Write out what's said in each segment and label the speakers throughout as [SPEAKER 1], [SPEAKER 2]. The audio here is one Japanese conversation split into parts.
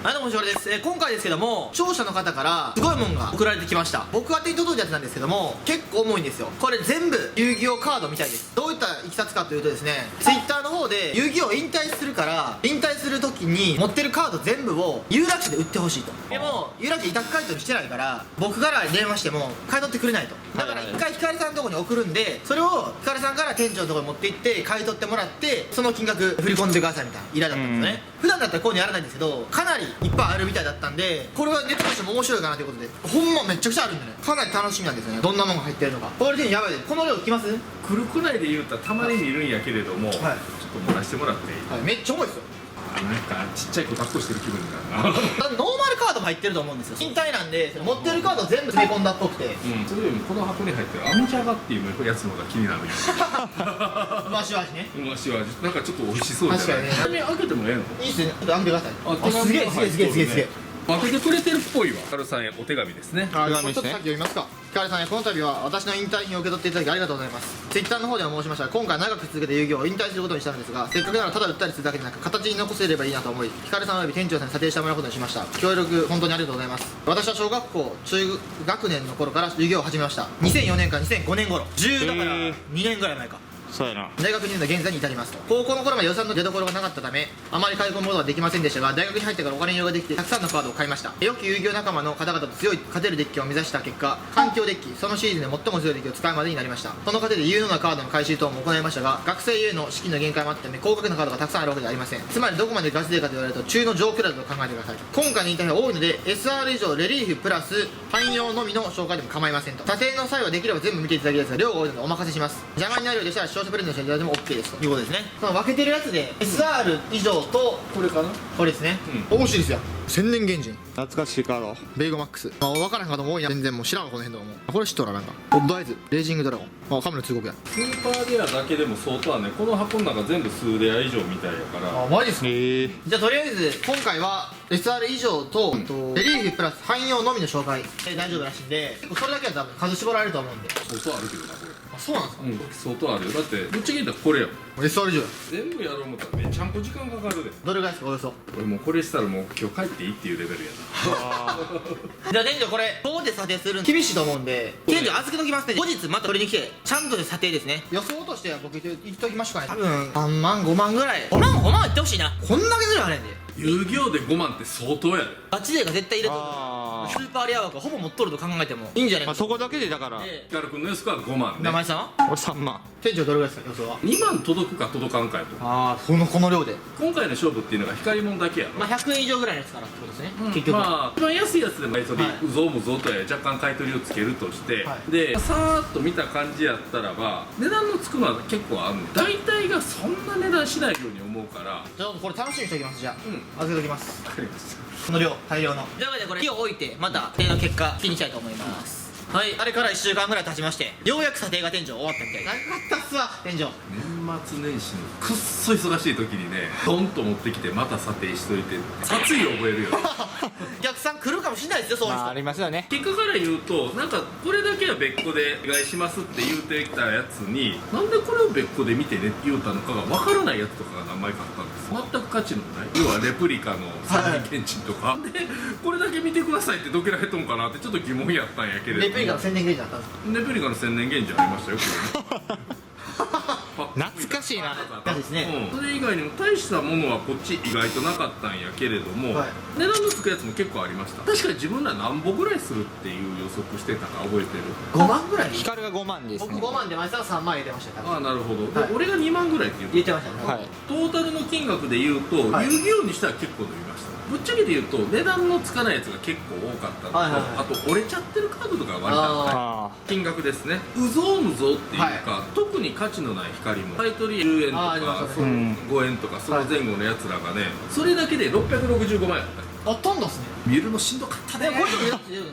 [SPEAKER 1] はい、どうも、しおれです。今回ですけども、視聴者の方からすごいもんが送られてきました。僕が手に届いたやつなんですけども、結構重いんですよ。これ全部遊戯王カードみたいです。どういったいきさつかというとですね、Twitter の方で遊戯王引退するから、引退する時に持ってるカード全部を有楽町で売ってほしいと。でも有楽町委託回答にしてないから、僕から電話しても買い取ってくれないと。だから一回ひかりさんのとこに送るんで、それをひかりさんから店長のとこに持って行って買い取ってもらって、その金額振り込んでくださいみたいな依頼だったんですよね。普段だったらこういうのやらないんですけど、かなりいっぱいあるみたいだったんで、これはネットとしても面白いかなということで、ほんまめちゃくちゃあるんでね、かなり楽しみなんですよね。どんなものが入ってるのか。これでやばいで、この量いきます？
[SPEAKER 2] 来るくらいで言うたらたまに見るんやけれども、はい、ちょっと漏らしてもらっていい？
[SPEAKER 1] はい、めっちゃ重いですよ。
[SPEAKER 2] なんかちっちゃい子抱っこしてる気分になるな。
[SPEAKER 1] ノーマルカードも入ってると思うんですよ。引退なんで持ってるカード全部詰め込んだっぽくて、
[SPEAKER 2] それよりもこの箱に入ってるアミチャガっていうやつの方が気になるよ。
[SPEAKER 1] うまし味ね。
[SPEAKER 2] うまし味なんかちょっと美味しそうじゃない？
[SPEAKER 1] 確かにね。
[SPEAKER 2] 開けてもええの？
[SPEAKER 1] いいっすね。ちょっと開けてください。
[SPEAKER 2] あ、
[SPEAKER 1] すげえすげえすげえすげえすげえ。
[SPEAKER 2] 開けてくれてるっぽいわ。カルさんへお手紙ですね。
[SPEAKER 1] ちょっと先読みますか。ひかりさんへ、この度は私の引退品を受け取っていただきありがとうございます。Twitter の方でも申しましたが、今回長く続けて遊戯王を引退することにしたのですが、せっかくならただ売ったりするだけでなく形に残せればいいなと思い、ひかりさんおよび店長さんに査定してもらうことにしました。協力本当にありがとうございます。私は小学校中学年の頃から遊戯王を始めました。2004年から2005年頃、10だから2年ぐらい前か。
[SPEAKER 3] そうやな。
[SPEAKER 1] 大学2年の現在に至りますと。高校の頃まで予算の出所がなかったため、あまり買い込むことはできませんでしたが、大学に入ってからお金に余裕ができてたくさんのカードを買いました。良き遊戯王仲間の方々と強い勝てるデッキを目指した結果、環境デッキ、そのシーズンで最も強いデッキを使うまでになりました。その過程で有能なカードの回収等も行いましたが、学生ゆえの資金の限界もあったため、高額なカードがたくさんあるわけではありません。つまりどこまでガチ勢かと言われると中の上クラスと考えてください。今回の引退が多いので SR 以上レリーフプラス汎用のみの紹介でも構いませんと。査定の際はできれば全部見ていただきたいですが、量が多いのでお任せします。邪魔になるようでしたら視聴者プレゼントしていただいても OK ですということですね。その分けてるやつで SR 以上と
[SPEAKER 2] これかな？
[SPEAKER 1] これですね。面白いですよ。千年原人、
[SPEAKER 3] 懐かしいカード。
[SPEAKER 1] ベイゴマックス。分からへん方も多いな。全然もう知らんわこの辺とかも。これ知っとらなんかオッドアイズレイジングドラゴン。カメラ通告や。
[SPEAKER 2] スーパーレアだけでも相当はね、この箱の中全部数レア以上みたいやから。
[SPEAKER 1] マジっすか。じゃあとりあえず今回は SR 以上とレリーフプラス汎用のみの紹介大丈夫らしいんで、それだけは多分数絞られると思うんで。
[SPEAKER 2] 相当あるけどなこれ。
[SPEAKER 1] あ、そうなんですか。
[SPEAKER 2] 相当あるよ。だってぶっちゃけ言ったらこれよ。
[SPEAKER 1] SR 以上
[SPEAKER 2] 全部やろう思ったらめちゃんこ時間かかるで。
[SPEAKER 1] どれぐらいですか？およそ。
[SPEAKER 2] 俺もうこれしたらもう今日帰っていいっていうレベルや
[SPEAKER 1] じゃあ店長これここで査定するの厳しいと思うんで、店長預けときますね。後日また取りに来てちゃんと査定ですね。予想としては僕言っときましょうかね。多分3万5万ぐらい。5万いってほしいな。こんだけずれあれんで。
[SPEAKER 2] 遊戯王で5万って相当やで。
[SPEAKER 1] ガチ勢が絶対入れとる。スーパーレア枠ほぼ持っとると考えてもいいんじゃないか。
[SPEAKER 3] そこだけでだから
[SPEAKER 2] ヒカル君の予測は5万ね。
[SPEAKER 1] 名前さんは
[SPEAKER 3] 俺3万。
[SPEAKER 1] 店長どれぐらいですか？予想は
[SPEAKER 2] 2万届くか届かんかやと。
[SPEAKER 1] ああ、この量で
[SPEAKER 2] 今回の勝負っていうのが光り物だけやろ。
[SPEAKER 1] まあ100円以上ぐらいのやつかなってことですね、結局。
[SPEAKER 2] まあ一番安いやつで買い取り、
[SPEAKER 1] はいう
[SPEAKER 2] ぞうむぞうとや若干買い取りをつけるとして、
[SPEAKER 1] は
[SPEAKER 2] でさーっと見た感じやったらば値段のつくのは結構あんねん。大体がそんな値段しないように思うから。
[SPEAKER 1] じゃあこれ楽しみにしておきます。じゃあ預けときます。
[SPEAKER 2] わかりました。
[SPEAKER 1] この量、大量の。というわけでこれ火を置いてまた査定の結果聞きに行きたいと思います。はい、あれから1週間ぐらい経ちまして、ようやく査定が店長終わったみたいで。長かったっすわ店長。
[SPEAKER 2] 年末年始のくっそ忙しい時にねドンと持ってきてまた査定しといて殺意を覚えるよ。
[SPEAKER 1] お客さん来るかもしれないですよ、そういう人。
[SPEAKER 3] ありますよね。
[SPEAKER 2] 結果から言うとなんかこれだけは別個でお願いしますって言うてきたやつになんでこれを別個で見てねって言うたのかが分からないやつとかが何枚かあったんです。全く価値のない要はレプリカの三人ケンチンとか、でこれだけ見てくださいってどけられとんかなってちょっと疑問やったんやけれども、
[SPEAKER 1] レプリカの宣伝ゲージだったんですか？
[SPEAKER 2] レプリカの千年現状ありましたよこれね。
[SPEAKER 3] 懐かしいな。
[SPEAKER 1] ですね。
[SPEAKER 2] それ以外にも大したものはこっち意外となかったんやけれども、値段のつくやつも結構ありました。確かに自分ら何歩ぐらいするっていう予測してたか覚えてる
[SPEAKER 1] 5万ぐらい。
[SPEAKER 3] 光が5万ですね。
[SPEAKER 1] 僕5万で前さん3万入れてましたよ。
[SPEAKER 2] ああなるほど、で俺が2万ぐらいって言って
[SPEAKER 1] 入れてましたね。
[SPEAKER 3] はい。
[SPEAKER 2] トータルの金額で言うと、遊戯王にしては結構伸びました。ぶっちゃけて言うと値段のつかないやつが結構多かったのと、あと折れちゃってるカードとかが割とあった金額ですね。うぞうむぞうっていうか、特に価値のない光も買い取り10円とか5円とかその前後のやつらがね、それだけで665万円あった。
[SPEAKER 1] ほとんどっすね。
[SPEAKER 2] 見るのしんどかったね。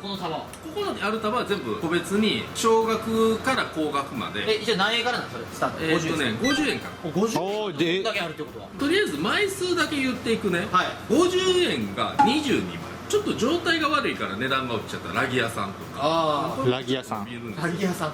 [SPEAKER 1] この束。
[SPEAKER 2] ここにある束は全部個別に少額から高額まで。
[SPEAKER 1] 一応何円からなんそれスタート。
[SPEAKER 2] 50円から。
[SPEAKER 1] 50円だけあるってことは。
[SPEAKER 2] とりあえず枚数だけ言っていくね。
[SPEAKER 1] はい。
[SPEAKER 2] 50円が22枚。ちょっと状態が悪いから値段が落ちちゃったラギアさんとか。
[SPEAKER 1] あ
[SPEAKER 3] あ。ラギアさん。
[SPEAKER 1] ラギアさん。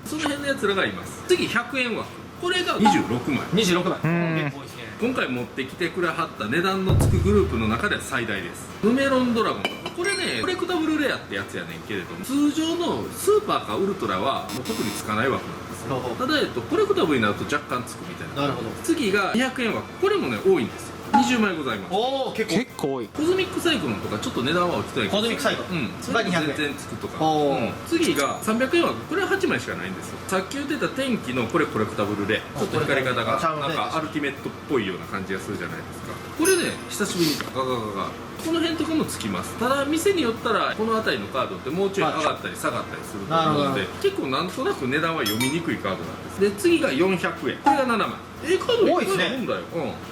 [SPEAKER 2] その辺のやつらがいます。次100円枠。これが26枚。
[SPEAKER 1] 26枚。結構多いですね。
[SPEAKER 2] 今回持ってきてくれはった値段のつくグループの中では最大です。ヌメロンドラゴン、これねコレクタブルレアってやつやねんけれども、通常のスーパーかウルトラはもう特につかない枠なんですよ。ただコレクタブルになると若干つくみたいな。
[SPEAKER 1] なるほど。
[SPEAKER 2] 次が200円枠、これもね多いんですよ。20枚ございます。
[SPEAKER 1] おお、結構
[SPEAKER 3] 多い。
[SPEAKER 2] コズミックサイクロンとかちょっと値段は落ちてないけど、
[SPEAKER 1] コズミックサイクロン
[SPEAKER 2] それが全然つくとか、
[SPEAKER 1] おー
[SPEAKER 2] 次が300円枠、これは8枚しかないんですよ。さっき言ってた天気のこれコレクタブルでちょっと光り方がなんかアルティメットっぽいような感じがするじゃないですか。これね久しぶりにガガガガこの辺とかもつきます。ただ店によったらこの辺りのカードってもうちょい上がったり下がったりすると思うので、結構なんとなく値段は読みにくいカードなんです。で次が400円、これが7枚。カード
[SPEAKER 1] 多いですね。
[SPEAKER 2] もんだよ、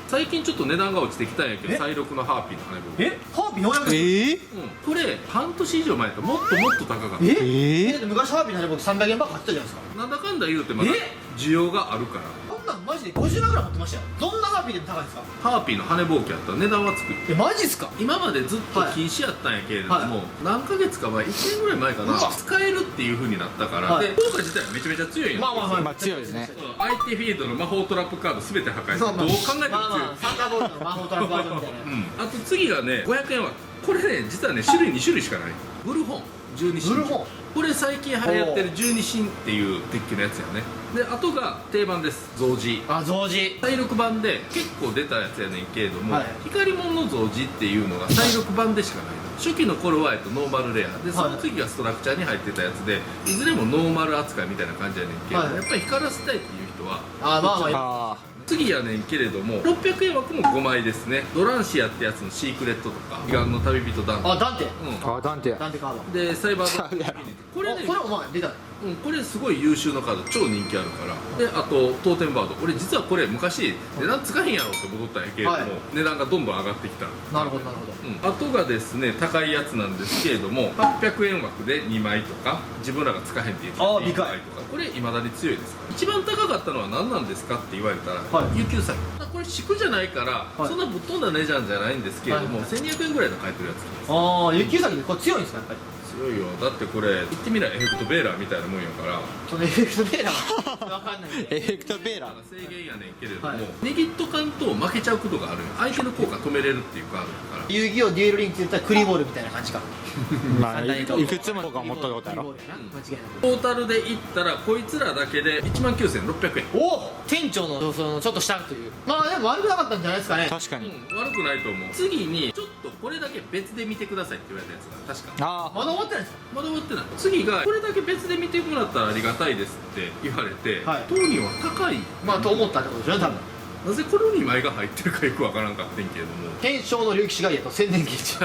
[SPEAKER 2] 最近ちょっと値段が落ちてきたんやけど、再録のハーピーの羽根
[SPEAKER 1] ハーピー400円。
[SPEAKER 2] これ半年以上前だともっともっと高かった。
[SPEAKER 1] だって昔ハーピーの羽根僕300円ばっか買ってたじゃないですか。
[SPEAKER 2] なんだかんだ言うてまだ需要があるから。
[SPEAKER 1] こんなんマジで50万ぐらい持ってましたよ。どんなハーピーでも高いですか？
[SPEAKER 2] ハーピーの羽ぼうきやったら値段はつく。
[SPEAKER 1] マジっすか？
[SPEAKER 2] 今までずっと禁止やったんやけれども、何ヶ月か前、1年ぐらい前かな、使えるっていう風になったから、で効果自体はめちゃめちゃ強いんや。
[SPEAKER 3] まあ強いですね。
[SPEAKER 2] 相手フィールドの魔法トラップカード全て破壊する。どう考えても強い。
[SPEAKER 1] サンダーボルトの魔法トラップバージョンみたいな。
[SPEAKER 2] あと次がね500円はこれね実はね種類2種類しかない。ブルフォン12神、これ最近流行ってる12神っていうデッキのやつやね。であとが定番です、増字。
[SPEAKER 1] 増字
[SPEAKER 2] 再録版で結構出たやつやねんけれども、光門の増字っていうのが再録版でしかないの。初期の頃はノーマルレアで、その次がストラクチャーに入ってたやつで、いずれもノーマル扱いみたいな感じやねんけれども、やっぱり光らせたいっていう人は次やねんけれども、600円枠も5枚ですね。ドランシアってやつのシークレットとか、彼岸の旅人ダンテ。
[SPEAKER 1] ダンテ。
[SPEAKER 3] ダンテや。
[SPEAKER 1] ダンテカード。
[SPEAKER 2] でサイバードこれね、
[SPEAKER 1] これお前出た。
[SPEAKER 2] これすごい優秀なカード、超人気あるから。であと当店バード、俺実はこれ昔値段つかへんやろって戻ったんやけれども、値段がどんどん上がってきた。
[SPEAKER 1] なるほどなるほど。
[SPEAKER 2] あとがですね高いやつなんですけれども、800円枠で2枚とか、自分らがつかへんって言って2枚とか、これいまだに強いです。一番高かったのは何なんですかって言われたら、有給詐欺。これ敷くじゃないから、そんなぶっ飛んだ値段じゃないんですけれども、1200円ぐらいで買えてるやつです。
[SPEAKER 1] 有給詐欺でこれ強いんですか？やっぱり
[SPEAKER 2] 強いよ。だってこれ言ってみればエフェクトベーラーみたいなもんやから。
[SPEAKER 1] そのエフェクトベーラーわかんないんで。
[SPEAKER 3] エフェクトベーラー
[SPEAKER 2] 制限やねんけれども、握っとかんと負けちゃうことがあるよ。相手の効果止めれるっていうカードだから。遊戯王デュエルリンクって言ったらクリボールみたいな感じか。
[SPEAKER 3] まあいくつもとか持っとることやろ。
[SPEAKER 1] 間違いない。
[SPEAKER 2] トータルでいったらこいつらだけで19600円。
[SPEAKER 1] 店長のそのちょっと下という。まあでも悪くなかったんじゃないですかね。
[SPEAKER 3] 確かに。
[SPEAKER 2] 悪くないと思う。次にちょっとこれだけ別で見てくださいって言われたやつが確か。
[SPEAKER 1] まだ終わってないですか？
[SPEAKER 2] まだ終わってない。次がこれだけ別で見てもらったらありがたいですって言われて、当人は高い。
[SPEAKER 1] と思ったってことでしょうね多分。
[SPEAKER 2] なぜこの2枚が入ってるかよくわからんかってんけれども、
[SPEAKER 1] 天正の竜騎士ガイアと千年源氏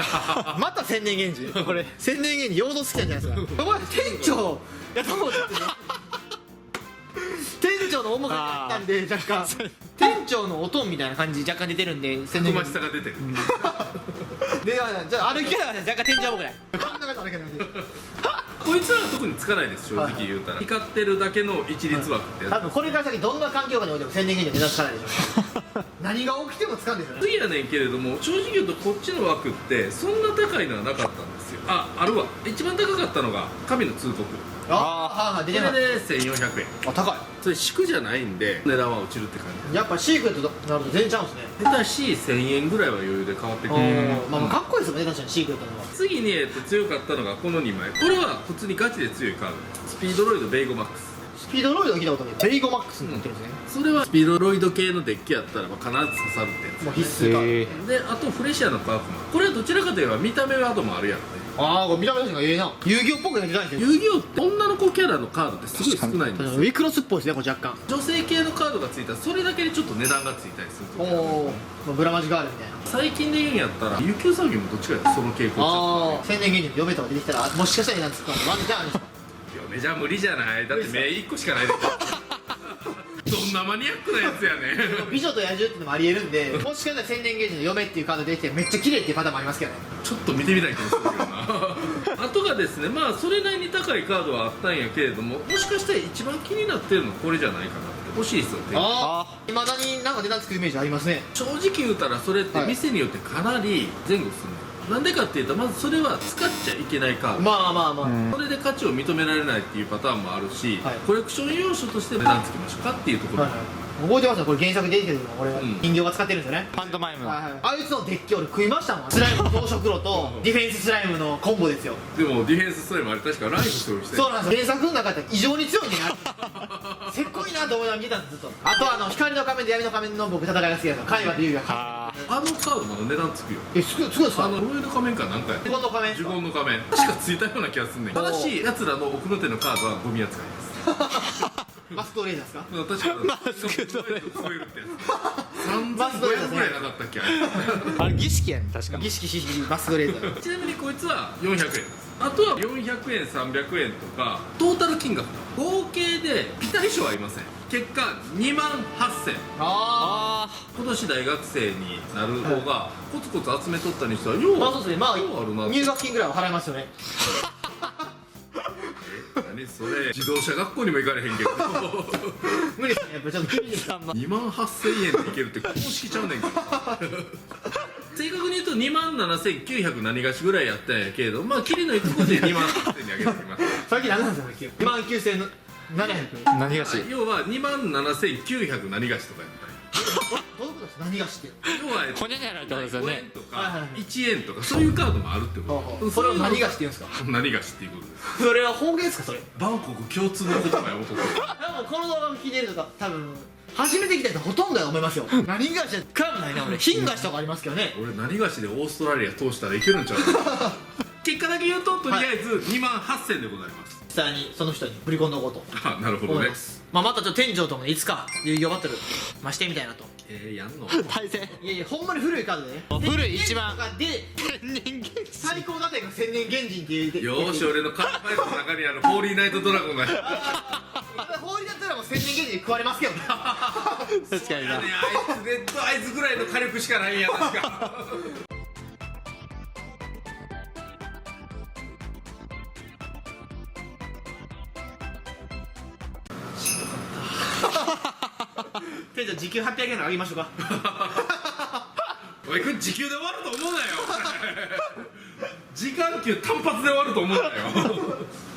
[SPEAKER 1] また千年源氏これ千年源氏陽動好きなんじゃないですか。お前店長やと思ってね店長の面影があったんで若干店長のおとんみたいな感じ若干出てるんで
[SPEAKER 2] たくましさが出てる。
[SPEAKER 1] でじゃあ歩きながら若干店長っぽくないこんな感じ歩きながら
[SPEAKER 2] こいつらは特につかないです、正直言うたら。光ってるだけの一律枠ってやつ。
[SPEAKER 1] 多分これから先どんな環境下においても千年源氏は値段つかないでしょう何が起きてもつかんでしょうね。
[SPEAKER 2] 次やねんけれども、正直言うとこっちの枠ってそんな高いのはなかったんですよ。あるわ。一番高かったのが神の通告。
[SPEAKER 1] 出てます。
[SPEAKER 2] これで1400円。
[SPEAKER 1] 高い。
[SPEAKER 2] それ敷くじゃないんで値段は落ちるって感じ。
[SPEAKER 1] やっぱシークレットとなると全然ちゃうんですね。
[SPEAKER 2] 下手し1000円ぐらいは余裕で変わってくる。
[SPEAKER 1] まあかっこいいですよね確かにシークレットのは。
[SPEAKER 2] 次に強かったのがこの2枚。これは普通にガチで強いカード。スピードロイドベイゴマックス。
[SPEAKER 1] スピードロイド聞いたことない。ベイゴマックスになってるんですね。
[SPEAKER 2] それはスピードロイド系のデッキやったら必ず刺さるってやつ。
[SPEAKER 1] もう必須カード
[SPEAKER 2] で、あとフレシアのパークマン。これはどちらかといえば見た目はアドもあるやんね。
[SPEAKER 1] これ見た目の人がええな。遊戯王っぽくなってないんですよ。
[SPEAKER 2] 遊戯王って女の子キャラのカードってすごい少ないんですよ。
[SPEAKER 1] ウィクロスっぽいですねこれ若干。
[SPEAKER 2] 女性系のカードがついたらそれだけでちょっと値段がついたりすると。
[SPEAKER 1] ブラマジガールみたいな。
[SPEAKER 2] 最近で言うんやったら琉球産業もどっちかというとその傾向ちゃ
[SPEAKER 1] 千年源氏の嫁とか出てきたらもしかしたら値段つくかも。ワンチャンあるんですか？
[SPEAKER 2] 嫁じゃ無理じゃない。だって目1個しかないでどんなマニアックなやつやね
[SPEAKER 1] 美女と野獣ってのもありえるんで、もしかしたら千年源氏の嫁っていうカード出てきてめっちゃ綺麗っていうパターンもありますけどね。
[SPEAKER 2] ちょっと見てみたい気もするけどなあとがですね、まあそれなりに高いカードはあったんやけれども、もしかしたら一番気になってるのはこれじゃないかなって。欲しいですよね。
[SPEAKER 1] いまだになんか値段つくイメージありますね。
[SPEAKER 2] 正直言うたらそれって店によってかなり前後するの。なんでかっていうと、まずそれは使っちゃいけないカード。それで価値を認められないっていうパターンもあるし、コレクション要素として値段つけましょうかっていうところ、
[SPEAKER 1] 覚えてますよ、これ原作出てるの俺、
[SPEAKER 2] ん
[SPEAKER 1] 人形が使ってるんですよね。
[SPEAKER 3] パントマイムの
[SPEAKER 1] あいつのデッキ俺食いましたもん。スライムの増殖炉とディフェンススライムのコンボですよ。
[SPEAKER 2] でもディフェンスストレムあれ確かライフ消費して
[SPEAKER 1] そうなんですよ、原作の中で異常に強いんでねせっこいなと思いながら見てたんです、ずっと。あと光の仮面と闇の仮面の僕戦いが好きですよ。海馬と遊戯が。
[SPEAKER 3] あ
[SPEAKER 2] あのカードまだ値段つくよ。
[SPEAKER 1] つくんですか。
[SPEAKER 2] ロイド仮面かなんかや
[SPEAKER 1] 呪言の仮面
[SPEAKER 2] 呪言の仮面確かついたような気がすんねん。ただし奴らの奥の手のカードはゴミ扱いです
[SPEAKER 1] マスクトレーダーですか。
[SPEAKER 2] 確か
[SPEAKER 3] マスクトレー
[SPEAKER 2] 超えるってやつ
[SPEAKER 1] マスクトレーダー
[SPEAKER 2] 3500ぐらいなかったっけあれ
[SPEAKER 3] あれ儀式やね確か
[SPEAKER 1] 儀式獅子マスクトレーダー
[SPEAKER 2] ちなみにこいつは400円です。あとは400円300円とかトータル金額合計でピタリ賞はいません。結果2万8000。
[SPEAKER 1] あ
[SPEAKER 2] 今年大学生になる方がコツコツ集めとったにしてはよう
[SPEAKER 1] まあそうですね、まあ
[SPEAKER 2] ようあるな。
[SPEAKER 1] 入学金ぐらいは払いますよね。
[SPEAKER 2] 何それ自動車学校にも行かれへんけど
[SPEAKER 1] 無理ですね、やっぱちょっと厳しいです。
[SPEAKER 2] 2万8000円でいけるって公式ちゃうねんから正確に言うと2万7900何がしぐらいやったんやけど、まあキリのいくことで2万8000に上げてきました
[SPEAKER 1] さっき何なんですか、2万9700。
[SPEAKER 3] 何がし
[SPEAKER 2] 要は2万7900何がしとかやったんや。
[SPEAKER 1] どういうことですか、何がして
[SPEAKER 2] 要は
[SPEAKER 3] ほにゃにゃらってことですよ
[SPEAKER 2] 5
[SPEAKER 3] ね
[SPEAKER 2] 円と
[SPEAKER 1] はいはいはい
[SPEAKER 2] か1円とかそういうカードもあるってこと
[SPEAKER 1] それを何がしって
[SPEAKER 2] て
[SPEAKER 1] 言うんですか。
[SPEAKER 2] 何がしっていうことです。
[SPEAKER 1] それは方言ですか、それ。
[SPEAKER 2] バンコク共通の言葉や男
[SPEAKER 1] 多分この動画を聞いてるとか多分初めて来た人ほとんどだと思いますよ。何がしかもないな俺。品がしとかありますけどね。
[SPEAKER 2] 俺何がしでオーストラリア通したらいけるんちゃう結果だけ言うととりあえず2万8000でございます。
[SPEAKER 1] 実際にその人に振り込んでおこうと
[SPEAKER 2] あ、なるほどね
[SPEAKER 1] 思いま。す。まあまたちょっと店長ともねいつか遊戯王バトルまあしてみたいなと。
[SPEAKER 2] やんの
[SPEAKER 3] 対戦
[SPEAKER 1] いやいやほんまに古いカードでね。
[SPEAKER 3] 古い一番
[SPEAKER 1] で
[SPEAKER 3] 人間
[SPEAKER 1] 最高打点が千年原人っていう。
[SPEAKER 2] よーし俺のカードパイプの中にあるホーリーナイトドラゴンが
[SPEAKER 1] 法律だったらもう千年原人食われますけどね。
[SPEAKER 3] 確かにな
[SPEAKER 2] あいつレッドアイズぐらいの火力しかないんや確か
[SPEAKER 1] 店長時給800円の上げましょうか。
[SPEAKER 2] おいこれ時給で終わると思うなよ時間給単発で終わると思うなよ